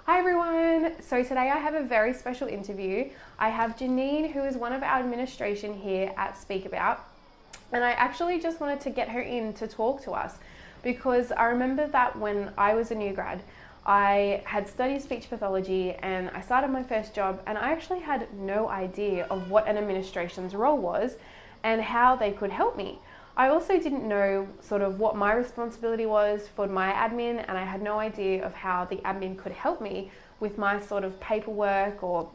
Hi everyone! So today I have a very special interview. I have Janneene, who is one of our administration here at Speak About, and I actually just wanted to get her in to talk to us because I remember that when I was a new grad, I had studied speech pathology and I started my first job, and I actually had no idea of what an administration's role was and how they could help me. I also didn't know sort of what my responsibility was for my admin, and I had no idea of how the admin could help me with my sort of paperwork or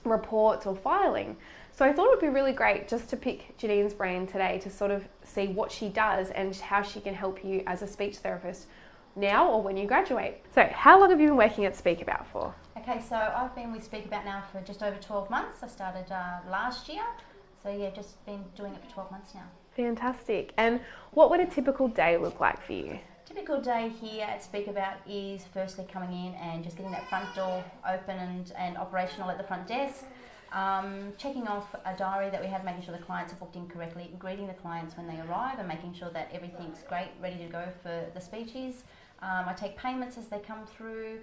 reports or filing. So I thought it would be really great just to pick Jannene's brain today to sort of see what she does and how she can help you as a speech therapist now or when you graduate. So how long have you been working at Speak About for? Okay, so I've been with Speak About now for just over 12 months. I started last year, so yeah, just been doing it for 12 months now. Fantastic. And what would a typical day look like for you? Typical day here at Speak About is firstly coming in and just getting that front door open and operational at the front desk. Checking off a diary that we have, making sure the clients are booked in correctly, greeting the clients when they arrive and making sure that everything's great, ready to go for the speeches. I take payments as they come through,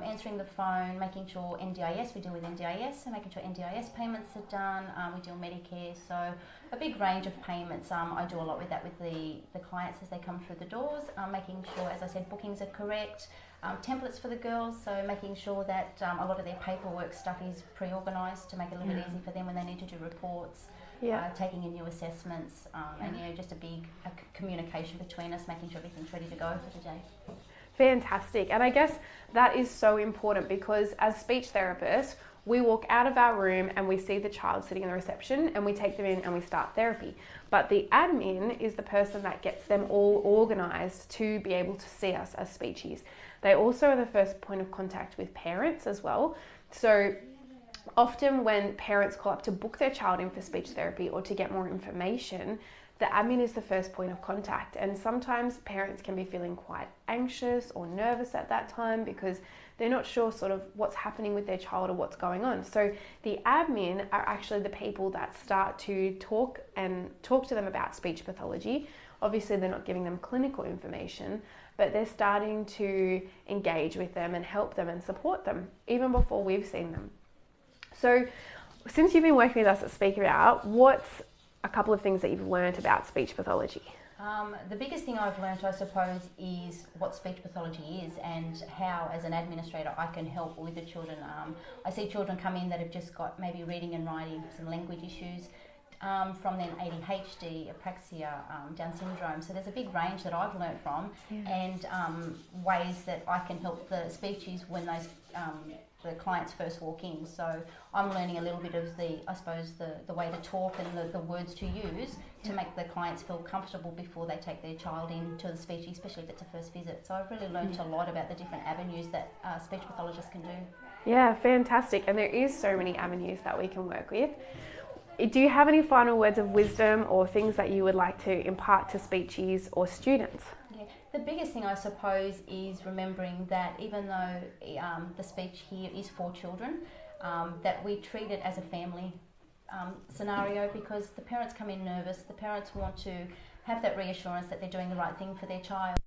answering the phone, making sure NDIS, we deal with NDIS, so making sure NDIS payments are done. We deal Medicare, so a big range of payments. I do a lot with that with the clients as they come through the doors, making sure, as I said, bookings are correct. Templates for the girls, so making sure that a lot of their paperwork stuff is pre-organised to make it a little bit easy for them when they need to do reports. Taking in new assessments, and just a big communication between us, making sure everything's ready to go for the day. Fantastic. And I guess that is so important because as speech therapists, we walk out of our room and we see the child sitting in the reception and we take them in and we start therapy. But the admin is the person that gets them all organised to be able to see us as speechies. They also are the first point of contact with parents as well. So often when parents call up to book their child in for speech therapy or to get more information, the admin is the first point of contact, and sometimes parents can be feeling quite anxious or nervous at that time because they're not sure sort of what's happening with their child or what's going on. So the admin are actually the people that start to talk to them about speech pathology. Obviously they're not giving them clinical information, but they're starting to engage with them and help them and support them even before we've seen them. So since you've been working with us at Speak About, what's a couple of things that you've learned about speech pathology? The biggest thing I've learnt, I suppose, is what speech pathology is and how, as an administrator, I can help with the children. I see children come in that have just got maybe reading and writing, some language issues, from then ADHD, apraxia, Down syndrome. So there's a big range that I've learnt from, and ways that I can help the speechies when those the clients first walk in. So I'm learning a little bit of the way to talk and the words to use to make the clients feel comfortable before they take their child into the speech, especially if it's a first visit. So I've really learned a lot about the different avenues that speech pathologists can do. Yeah, fantastic. And there is so many avenues that we can work with. Do you have any final words of wisdom or things that you would like to impart to speechies or students? The biggest thing, I suppose, is remembering that even though the speech here is for children, that we treat it as a family scenario, because the parents come in nervous, the parents want to have that reassurance that they're doing the right thing for their child.